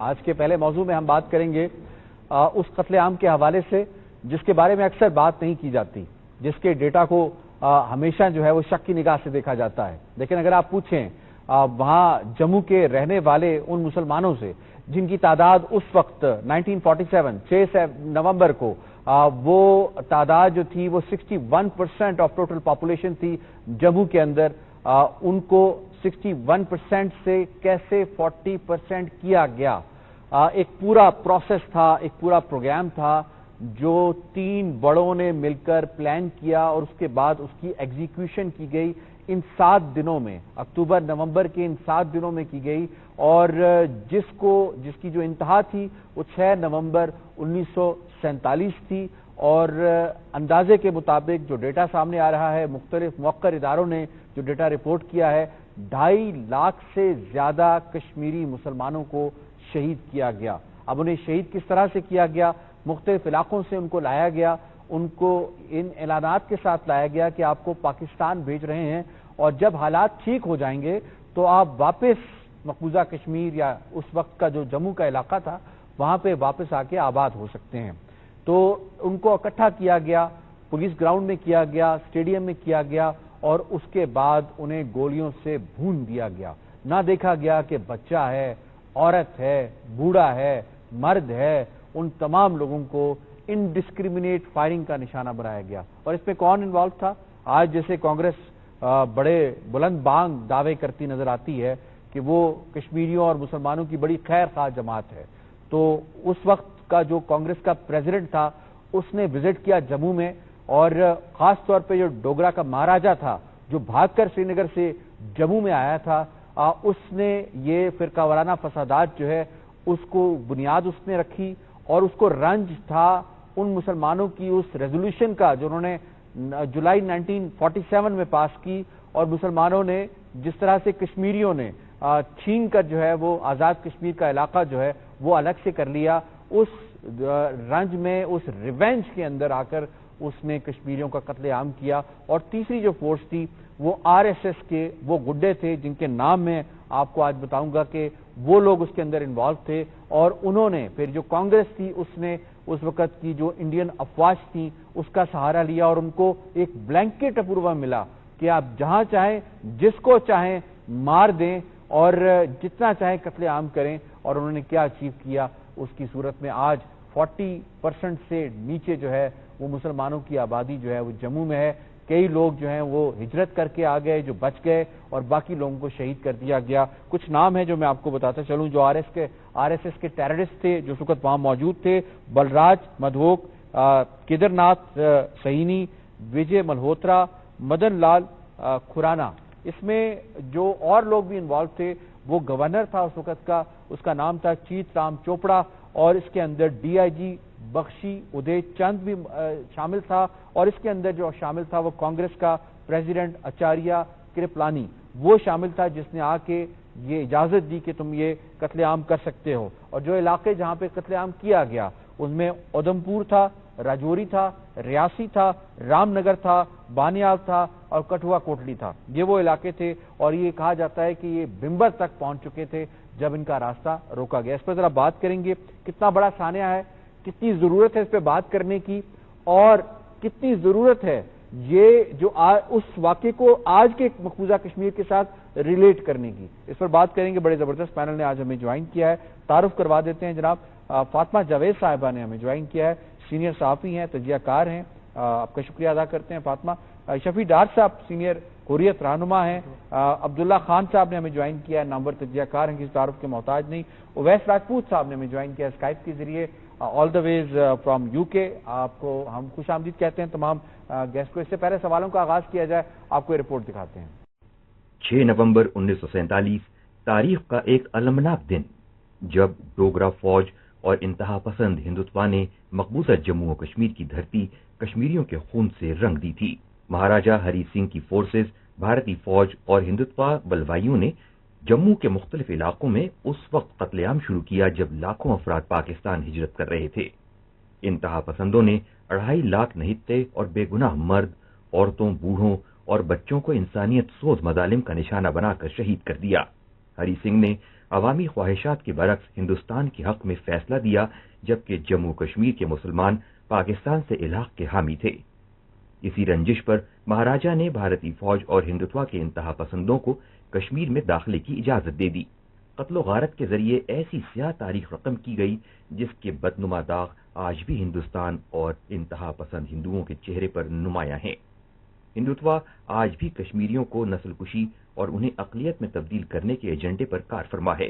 آج کے پہلے موضوع میں ہم بات کریں گے اس قتل عام کے حوالے سے جس کے بارے میں اکثر بات نہیں کی جاتی، جس کے ڈیٹا کو ہمیشہ جو ہے وہ شک کی نگاہ سے دیکھا جاتا ہے۔ لیکن اگر آپ پوچھیں وہاں جموں کے رہنے والے ان مسلمانوں سے جن کی تعداد اس وقت 1947 6 نومبر کو وہ تعداد جو تھی وہ 61% آف ٹوٹل پاپولیشن تھی جموں کے اندر، ان کو 61% سے کیسے 40% کیا گیا؟ ایک پورا پروسیس تھا، ایک پورا پروگرام تھا جو 3 بڑوں نے مل کر پلان کیا اور اس کے بعد اس کی ایگزیکیوشن کی گئی ان 7 دنوں میں، اکتوبر نومبر کے ان 7 دنوں میں کی گئی، اور جس کی جو انتہا تھی وہ 6 نومبر 1947 تھی۔ اور اندازے کے مطابق جو ڈیٹا سامنے آ رہا ہے، مختلف موقر اداروں نے جو ڈیٹا رپورٹ کیا ہے، 2.5 لاکھ سے زیادہ کشمیری مسلمانوں کو شہید کیا گیا۔ اب انہیں شہید کس طرح سے کیا گیا؟ مختلف علاقوں سے ان کو لایا گیا، ان کو ان اعلانات کے ساتھ لایا گیا کہ آپ کو پاکستان بھیج رہے ہیں، اور جب حالات ٹھیک ہو جائیں گے تو آپ واپس مقبوضہ کشمیر یا اس وقت کا جو جموں کا علاقہ تھا وہاں پہ واپس آ کے آباد ہو سکتے ہیں۔ تو ان کو اکٹھا کیا گیا، پولیس گراؤنڈ میں کیا گیا، اسٹیڈیم میں کیا گیا، اور اس کے بعد انہیں گولیوں سے بھون دیا گیا۔ نہ دیکھا گیا کہ بچہ ہے، عورت ہے، بوڑھا ہے، مرد ہے، ان تمام لوگوں کو انڈسکریمنیٹ فائرنگ کا نشانہ بنایا گیا۔ اور اس میں کون انوالو تھا؟ آج جیسے کانگریس بڑے بلند بانگ دعوے کرتی نظر آتی ہے کہ وہ کشمیریوں اور مسلمانوں کی بڑی خیر خواہ جماعت ہے، تو اس وقت کا جو کانگریس کا پریزیڈنٹ تھا اس نے وزٹ کیا جموں میں، اور خاص طور پہ جو ڈوگرا کا مہاراجا تھا جو بھاگ کر سری نگر سے جموں میں آیا تھا، اس نے یہ فرقہ وارانہ فسادات جو ہے اس کو بنیاد اس نے رکھی، اور اس کو رنج تھا ان مسلمانوں کی اس ریزولوشن کا جو انہوں نے جولائی 1947 میں پاس کی، اور مسلمانوں نے جس طرح سے کشمیریوں نے چھین کر جو ہے وہ آزاد کشمیر کا علاقہ جو ہے وہ الگ سے کر لیا، اس رنج میں، اس ریونج کے اندر آ کر اس نے کشمیریوں کا قتل عام کیا۔ اور تیسری جو فورس تھی وہ RSS کے وہ گڈے تھے جن کے نام میں آپ کو آج بتاؤں گا کہ وہ لوگ اس کے اندر انوالو تھے، اور انہوں نے پھر جو کانگریس تھی اس نے اس وقت کی جو انڈین افواج تھی اس کا سہارا لیا، اور ان کو ایک بلینکٹ اپروول ملا کہ آپ جہاں چاہیں جس کو چاہیں مار دیں اور جتنا چاہیں قتل عام کریں۔ اور انہوں نے کیا اچیو کیا؟ اس کی صورت میں آج 40% سے نیچے جو ہے وہ مسلمانوں کی آبادی جو ہے وہ جموں میں ہے۔ کئی لوگ جو ہیں وہ ہجرت کر کے آ گئے جو بچ گئے، اور باقی لوگوں کو شہید کر دیا گیا۔ کچھ نام ہیں جو میں آپ کو بتاتا چلوں جو RSS کے ٹیررسٹ تھے جو اس وقت وہاں موجود تھے: بلراج مدھوک، کیدر ناتھ سہینی، وجے ملہوترا، مدن لال کھرانا۔ اس میں جو اور لوگ بھی انوالو تھے، وہ گورنر تھا اس وقت کا، اس کا نام تھا چیت رام چوپڑا، اور اس کے اندر DIG بخشی ادے چند بھی شامل تھا، اور اس کے اندر جو شامل تھا وہ کانگریس کا پریزیڈنٹ اچاریہ کرپلانی، وہ شامل تھا جس نے آ کے یہ اجازت دی کہ تم یہ قتل عام کر سکتے ہو۔ اور جو علاقے جہاں پہ قتل عام کیا گیا ان میں ادھمپور تھا، راجوری تھا، ریاسی تھا، رام نگر تھا، بانیال تھا، اور کٹھوا کوٹلی تھا۔ یہ وہ علاقے تھے، اور یہ کہا جاتا ہے کہ یہ بمبر تک پہنچ چکے تھے جب ان کا راستہ روکا گیا۔ اس پر ذرا بات کریں گے، کتنا بڑا سانحہ ہے، کتنی ضرورت ہے اس پہ بات کرنے کی، اور کتنی ضرورت ہے یہ جو اس واقعے کو آج کے مقبوضہ کشمیر کے ساتھ ریلیٹ کرنے کی۔ اس پر بات کریں گے، بڑے زبردست پینل نے آج ہمیں جوائن کیا ہے۔ تعارف کروا دیتے ہیں جناب، فاطمہ جاوید صاحبہ نے ہمیں جوائن کیا ہے، سینئر صحافی ہیں، تجزیہ کار ہیں، آپ کا شکریہ ادا کرتے ہیں فاطمہ۔ شفیع ڈار صاحب سینئر حریت رہنما ہیں، عبداللہ خان صاحب نے ہمیں جوائن کیا ہے، نامور تجزیہ کار ہیں، کسی تعارف کے محتاج نہیں۔ اویس راجپوت صاحب نے ہمیں جوائن کیا ہے اسکائپ کے ذریعے، آل دا ویز فرام UK۔ آپ کو ہم خوش آمدید کہتے ہیں تمام گیسٹ کو۔ اس سے پہلے سوالوں کا آغاز کیا جائے، آپ کو یہ رپورٹ دکھاتے ہیں۔ 6 نومبر 1947 تاریخ کا ایک المناک دن، جب ڈوگرا فوج اور انتہا پسند ہندوتوا نے مقبوضہ جموں و کشمیر کی دھرتی کشمیریوں کے خون سے رنگ دی تھی۔ مہاراجا ہری سنگھ کی فورسز، بھارتی فوج اور ہندوتوا بلوائیوں نے جموں کے مختلف علاقوں میں اس وقت قتل عام شروع کیا جب لاکھوں افراد پاکستان ہجرت کر رہے تھے۔ انتہا پسندوں نے 2.5 لاکھ نہتے اور بے گناہ مرد، عورتوں، بوڑھوں اور بچوں کو انسانیت سوز مظالم کا نشانہ بنا کر شہید کر دیا۔ ہری سنگھ نے عوامی خواہشات کے برعکس ہندوستان کے حق میں فیصلہ دیا، جبکہ جموں کشمیر کے مسلمان پاکستان سے الحاق کے حامی تھے۔ اسی رنجش پر مہاراجا نے بھارتی فوج اور ہندوتوا کے انتہا پسندوں کو کشمیر میں داخلے کی اجازت دے دی۔ قتل و غارت کے ذریعے ایسی سیاہ تاریخ رقم کی گئی جس کے بدنما داغ آج بھی ہندوستان اور انتہا پسند ہندوؤں کے چہرے پر نمایاں ہیں۔ ہندوتوا آج بھی کشمیریوں کو نسل کشی اور انہیں اقلیت میں تبدیل کرنے کے ایجنڈے پر کار فرما ہے۔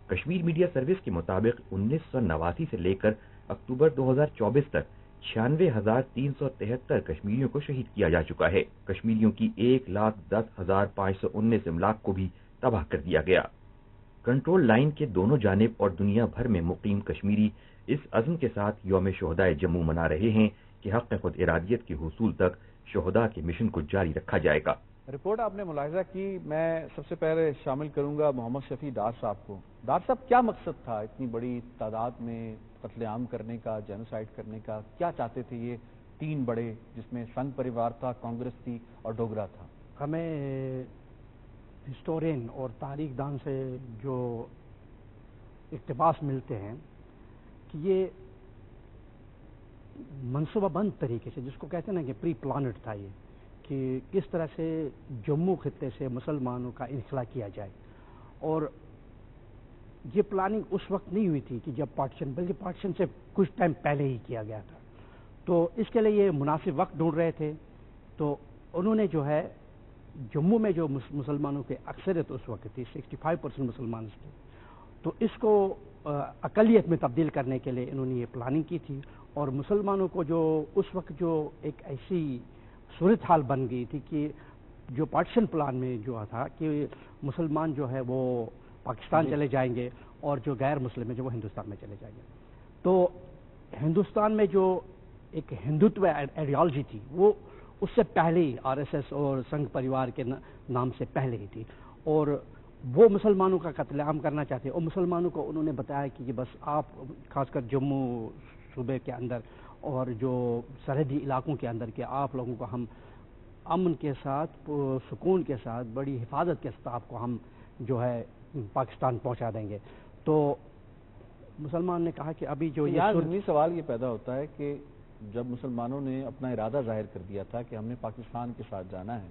کشمیر میڈیا سروس کے مطابق 1989 سے لے کر اکتوبر 2024 تک 96,373 کشمیریوں کو شہید کیا جا چکا ہے۔ کشمیریوں کی 1,10,519 املاک کو بھی تباہ کر دیا گیا۔ کنٹرول لائن کے دونوں جانب اور دنیا بھر میں مقیم کشمیری اس عزم کے ساتھ یوم شہدائے جموں منا رہے ہیں کہ حق خود ارادیت کے حصول تک شہداء کے مشن کو جاری رکھا جائے گا۔ رپورٹ آپ نے ملاحظہ کی، میں سب سے پہلے شامل کروں گا محمد شفیع ڈار صاحب کو۔ ڈار صاحب، کیا مقصد تھا اتنی بڑی تعداد میں قتل عام کرنے کا، جینوسائیڈ کرنے کا؟ کیا چاہتے تھے یہ تین بڑے، جس میں سنگھ پریوار تھا، کانگریس تھی اور ڈوگرا تھا؟ ہمیں ہسٹورین اور تاریخ دان سے جو اقتباس ملتے ہیں کہ یہ منصوبہ بند طریقے سے، جس کو کہتے ہیں نا کہ پری پلانڈ تھا یہ، کہ کس طرح سے جموں خطے سے مسلمانوں کا انخلا کیا جائے۔ اور یہ پلاننگ اس وقت نہیں ہوئی تھی کہ جب پارٹیشن، بلکہ پارٹیشن سے کچھ ٹائم پہلے ہی کیا گیا تھا۔ تو اس کے لیے یہ مناسب وقت ڈھونڈ رہے تھے۔ تو انہوں نے جو ہے جموں میں جو مسلمانوں کی اکثریت اس وقت تھی، 65% مسلمان تھے، تو اس کو اقلیت میں تبدیل کرنے کے لیے انہوں نے یہ پلاننگ کی تھی۔ اور مسلمانوں کو جو اس وقت جو ایک ایسی صورتحال بن گئی تھی کہ جو پارٹیشن پلان میں جو تھا کہ مسلمان جو ہے وہ پاکستان چلے جائیں گے اور جو غیر مسلم ہے جو وہ ہندوستان میں چلے جائیں گے۔ تو ہندوستان میں جو ایک ہندوتو آئیڈیالوجی تھی وہ اس سے پہلے ہی RSS اور سنگھ پریوار کے نام سے پہلے ہی تھی، اور وہ مسلمانوں کا قتل عام کرنا چاہتے ہیں۔ اور مسلمانوں کو انہوں نے بتایا کہ یہ بس آپ خاص کر جموں صوبے کے اندر اور جو سرحدی علاقوں کے اندر کہ آپ لوگوں کو ہم امن کے ساتھ، سکون کے ساتھ، بڑی حفاظت کے ساتھ آپ کو ہم جو ہے پاکستان پہنچا دیں گے۔ تو مسلمان نے کہا کہ ابھی جو یہ سوال یہ پیدا ہوتا ہے کہ جب مسلمانوں نے اپنا ارادہ ظاہر کر دیا تھا کہ ہم نے پاکستان کے ساتھ جانا ہے،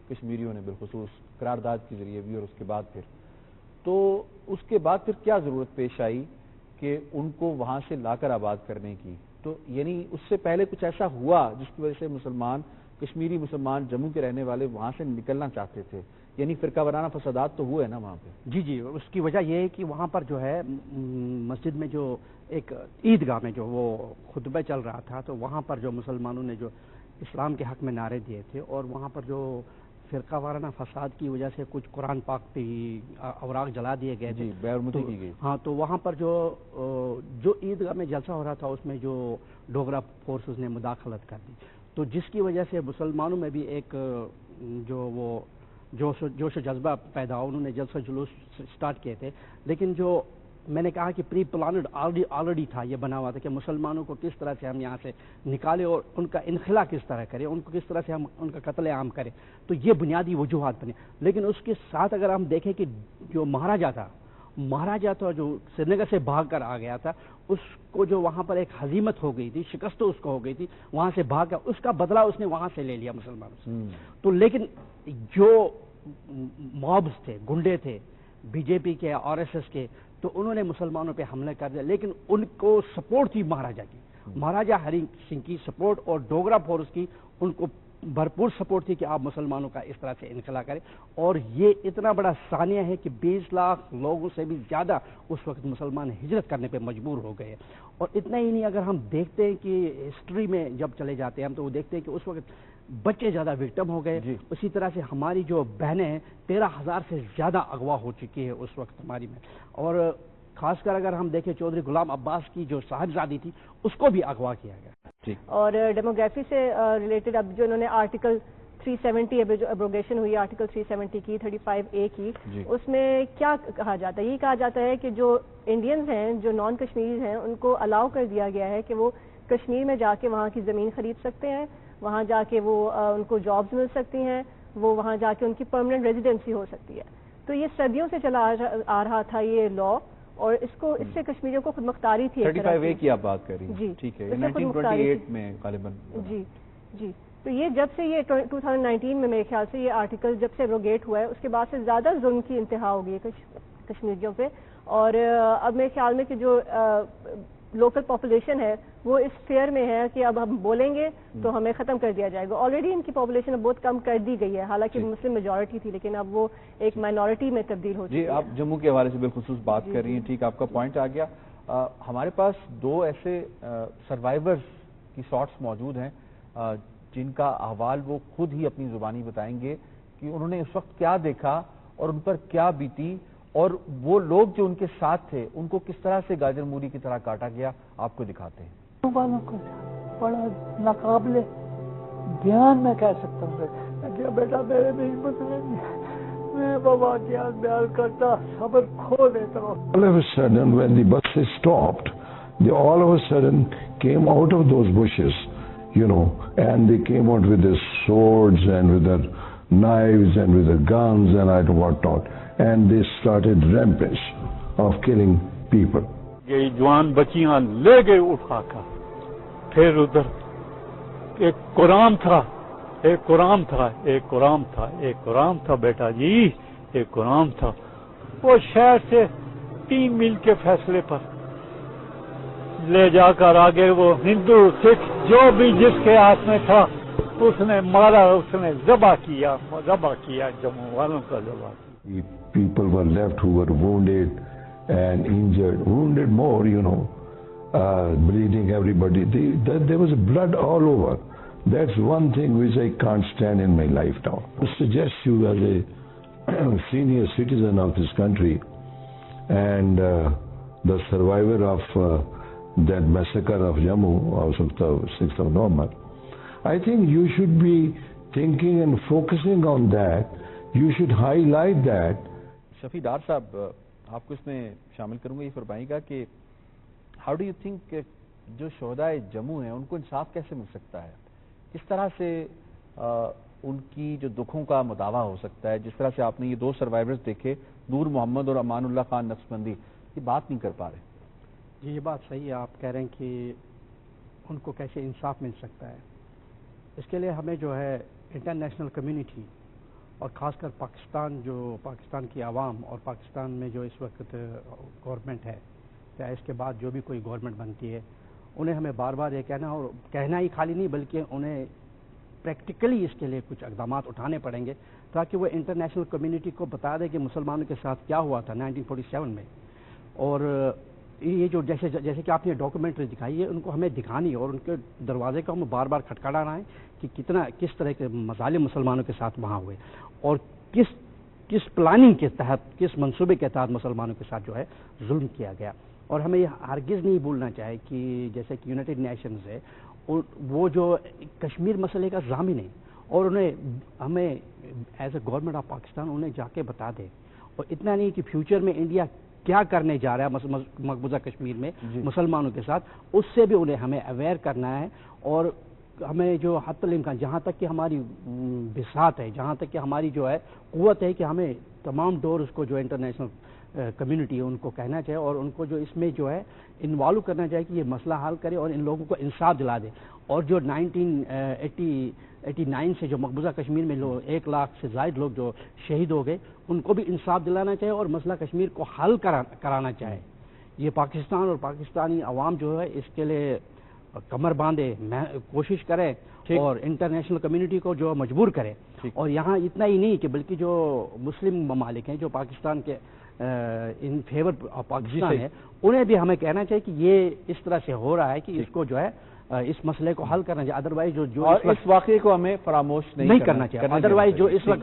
کشمیریوں نے بالخصوص قرارداد کے ذریعے بھی اور اس کے بعد پھر، تو اس کے بعد پھر کیا ضرورت پیش آئی کہ ان کو وہاں سے لا کر آباد کرنے کی؟ تو یعنی اس سے پہلے کچھ ایسا ہوا جس کی وجہ سے مسلمان، کشمیری مسلمان جموں کے رہنے والے وہاں سے نکلنا چاہتے تھے؟ یعنی فرقہ وارانہ فسادات تو ہوئے نا وہاں پہ؟ جی، اس کی وجہ یہ ہے کہ وہاں پر جو ہے مسجد میں جو ایک عیدگاہ میں جو وہ خطبہ چل رہا تھا، تو وہاں پر جو مسلمانوں نے جو اسلام کے حق میں نعرے دیے تھے، اور وہاں پر جو فرقہ وارانہ فساد کی وجہ سے کچھ قرآن پاک پہ اوراق جلا دیے گئے تھے، بیرمتی کی گئی۔ ہاں، تو وہاں پر جو عیدگاہ میں جلسہ ہو رہا تھا اس میں جو ڈوگرا فورسز نے مداخلت کر دی، تو جس کی وجہ سے مسلمانوں میں بھی ایک جو وہ جوش و جذبہ پیدا ہوا، انہوں نے جلسہ جلوس سٹارٹ کیے تھے۔ لیکن جو میں نے کہا کہ پری پلانڈ آلریڈی تھا، یہ بنا ہوا تھا کہ مسلمانوں کو کس طرح سے ہم یہاں سے نکالیں اور ان کا انخلا کس طرح کریں، ان کو کس طرح سے ہم ان کا قتل عام کریں، تو یہ بنیادی وجوہات بنے۔ لیکن اس کے ساتھ اگر ہم دیکھیں کہ جو مہاراجہ تھا جو سری نگر سے بھاگ کر آ گیا تھا، اس کو جو وہاں پر ایک ہزیمت ہو گئی تھی، شکست اس کو ہو گئی تھی، وہاں سے بھاگ کر اس کا بدلہ اس نے وہاں سے لے لیا مسلمانوں سے۔ تو لیکن جو مابز تھے، گنڈے تھے BJP کے، RSS کے، تو انہوں نے مسلمانوں پہ حملے کر دیا، لیکن ان کو سپورٹ تھی مہاراجہ کی، مہاراجہ ہری سنگھ کی سپورٹ اور ڈوگرا فورس کی ان کو بھرپور سپورٹ تھی کہ آپ مسلمانوں کا اس طرح سے انخلا کریں۔ اور یہ اتنا بڑا ثانیہ ہے کہ 20 لاکھ لوگوں سے بھی زیادہ اس وقت مسلمان ہجرت کرنے پہ مجبور ہو گئے۔ اور اتنا ہی نہیں، اگر ہم دیکھتے ہیں کہ ہسٹری میں جب چلے جاتے ہیں ہم، تو وہ دیکھتے ہیں کہ اس وقت بچے زیادہ وکٹم ہو گئے۔ اسی طرح سے ہماری جو بہنیں ہیں 13,000 سے زیادہ اغوا ہو چکی ہے اس وقت ہماری میں۔ اور خاص کر اگر ہم دیکھیں چودھری غلام عباس کی جو صاحبزادی تھی اس کو بھی اغوا کیا گیا۔ اور ڈیموگرافی سے ریلیٹڈ اب جو انہوں نے آرٹیکل 370 جو ایبروگیشن ہوئی آرٹیکل 370 کی 35A کی، اس میں کیا کہا جاتا ہے؟ یہ کہا جاتا ہے کہ جو انڈینز ہیں، جو نان کشمیریز ہیں، ان کو الاؤ کر دیا گیا ہے کہ وہ کشمیر میں جا کے وہاں کی زمین خرید سکتے ہیں، وہاں جا کے وہ ان کو جابز مل سکتی ہیں، وہ وہاں جا کے ان کی پرماننٹ ریزیڈنسی ہو سکتی ہے۔ تو یہ صدیوں سے چلا آ رہا تھا یہ لا، اور اس سے کشمیریوں کو خود مختاری تھی. 35A کی آپ بات کر رہی ہیں. جی ٹھیک ہے، 1928 میں غالباً. جی تو یہ جب سے یہ 2019 میں میرے خیال سے یہ آرٹیکل جب سے ایبروگیٹ ہوا ہے، اس کے بعد سے زیادہ ظلم کی انتہا ہو گئی ہے کشمیریوں پہ. اور اب میرے خیال میں کہ جو لوکل پاپولیشن ہے وہ اس فیئر میں ہے کہ اب ہم بولیں گے تو ہمیں ختم کر دیا جائے گا. آلریڈی ان کی پاپولیشن اب بہت کم کر دی گئی ہے، حالانکہ مسلم میجورٹی تھی لیکن اب وہ ایک مائنورٹی میں تبدیل ہو چکی ہے. جی، آپ جموں کے حوالے سے بالخصوص بات کر رہی ہیں. ٹھیک، آپ کا پوائنٹ آ گیا. ہمارے پاس 2 ایسے سروائیورز کی شارٹس موجود ہیں جن کا احوال وہ خود ہی اپنی زبانی بتائیں گے کہ انہوں نے اس وقت کیا دیکھا اور ان پر کیا بیتی، اور وہ لوگ جو ان کے ساتھ تھے ان کو کس طرح سے گاجر مولی کی طرح کاٹا گیا. آپ کو دکھاتے ہیں. بڑا ناقابل بیان میں کہہ سکتا ہوں کہ بیٹا میرے میں ہمت نہیں، میں بابا کیا بیان کرتا، صبر کھو دیتا ہوں. All of a sudden when the buses stopped, they all of a sudden came out of those bushes, and they came out with their swords and with their knives and with their guns and I don't know what not, and they started rampage of killing people. یہ جوان بچیاں لے گئے اٹھا کر. پھر ادھر ایک قرآن تھا بیٹا جی، ایک قرآن تھا. وہ شہر سے 3 میل کے فاصلے پر لے جا کر آگے وہ ہندو سکھ جو بھی جس کے ہاتھ میں تھا اس نے مارا، اس نے ذبح کیا جموں والوں کا ذبح کیا. People were left who were wounded and injured, wounded more, bleeding everybody. There was blood all over. That's one thing which I can't stand in my life now. I suggest you as a senior citizen of this country and the survivor of that massacre of Jammu of 6th of November, I think you should be thinking and focusing on that. You should highlight that. شفیع ڈار صاحب، آپ کو اس میں شامل کروں گا. یہ فرمائیے گا کہ how do you think کہ جو شہدائے جموں ہیں ان کو انصاف کیسے مل سکتا ہے؟ کس طرح سے ان کی جو دکھوں کا مداوع ہو سکتا ہے؟ جس طرح سے آپ نے یہ 2 سروائیورز دیکھے، نور محمد اور امان اللہ خان نقشبندی، یہ بات نہیں کر پا رہے. جی، یہ بات صحیح ہے. آپ کہہ رہے ہیں کہ ان کو کیسے انصاف مل سکتا ہے. اس کے لیے ہمیں جو ہے انٹرنیشنل کمیونٹی اور خاص کر پاکستان کی عوام اور پاکستان میں جو اس وقت گورنمنٹ ہے یا اس کے بعد جو بھی کوئی گورنمنٹ بنتی ہے، انہیں ہمیں بار بار یہ کہنا، اور کہنا ہی خالی نہیں بلکہ انہیں پریکٹیکلی اس کے لیے کچھ اقدامات اٹھانے پڑیں گے تاکہ وہ انٹرنیشنل کمیونٹی کو بتا دے کہ مسلمانوں کے ساتھ کیا ہوا تھا 1947 میں. اور یہ جو جیسے کہ آپ نے ڈاکومنٹری دکھائی ہے، ان کو ہمیں دکھانی ہے اور ان کے دروازے کو ہم بار بار کھٹکھٹانا ہے کہ کس طرح کے مظالم مسلمانوں کے ساتھ وہاں ہوئے اور کس پلاننگ کے تحت، کس منصوبے کے تحت مسلمانوں کے ساتھ جو ہے ظلم کیا گیا. اور ہمیں یہ ہرگز نہیں بھولنا چاہے کہ جیسے کہ یونائٹڈ نیشنز ہے، وہ جو کشمیر مسئلے کا ضامن ہے اور ہمیں as a government of Pakistan انہیں جا کے بتا دے. اور اتنا نہیں کہ فیوچر میں انڈیا کیا کرنے جا رہا ہے مقبوضہ کشمیر میں مسلمانوں کے ساتھ، اس سے بھی انہیں ہمیں اویئر کرنا ہے. اور ہمیں جو حتی الامکان جہاں تک کہ ہماری بساط ہے، جہاں تک کہ ہماری جو ہے قوت ہے، کہ ہمیں تمام ڈورز کو جو انٹرنیشنل کمیونٹی ہے ان کو کہنا چاہیے اور ان کو جو اس میں جو ہے انوالو کرنا چاہیے کہ یہ مسئلہ حل کرے اور ان لوگوں کو انصاف دلا دے. اور جو 1989 سے جو مقبوضہ کشمیر میں 1 لاکھ سے زائد لوگ جو شہید ہو گئے، ان کو بھی انصاف دلانا چاہیے اور مسئلہ کشمیر کو حل کرانا چاہے. یہ پاکستان اور پاکستانی عوام جو ہے اس کے لیے کمر باندھے، کوشش کرے اور انٹرنیشنل کمیونٹی کو جو مجبور کرے. اور یہاں اتنا ہی نہیں کہ بلکہ جو مسلم ممالک ہیں جو پاکستان کے ان فیور آف پاکستان ہے، انہیں بھی ہمیں کہنا چاہیے کہ یہ اس طرح سے ہو رہا ہے کہ اس کو جو ہے اس مسئلے کو حل کرنا چاہیے. ادروائز جو اس واقعے کو ہمیں فراموش نہیں کرنا چاہیے. ادروائز جو اس وقت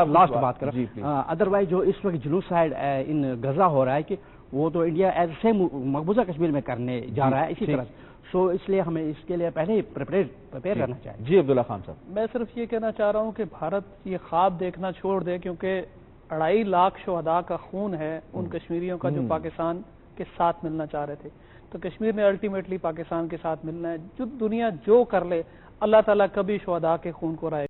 لاسٹ بات کر ادروائز جو اس وقت جنوسائیڈ ان غزہ ہو رہا ہے کہ وہ تو انڈیا ایز سیم مقبوضہ کشمیر میں کرنے جا رہا ہے اسی طرح. سو اس لیے ہمیں اس کے لیے پہلے ہی پریپیئر رہنا چاہیے. جی عبداللہ خان صاحب، میں صرف یہ کہنا چاہ رہا ہوں کہ بھارت یہ خواب دیکھنا چھوڑ دے، کیونکہ 2.5 لاکھ شہداء کا خون ہے ان کشمیریوں کا جو پاکستان کے ساتھ ملنا چاہ رہے تھے. تو کشمیر نے الٹیمیٹلی پاکستان کے ساتھ ملنا ہے. جو دنیا جو کر لے، اللہ تعالیٰ کبھی شہداء کے خون کو رائے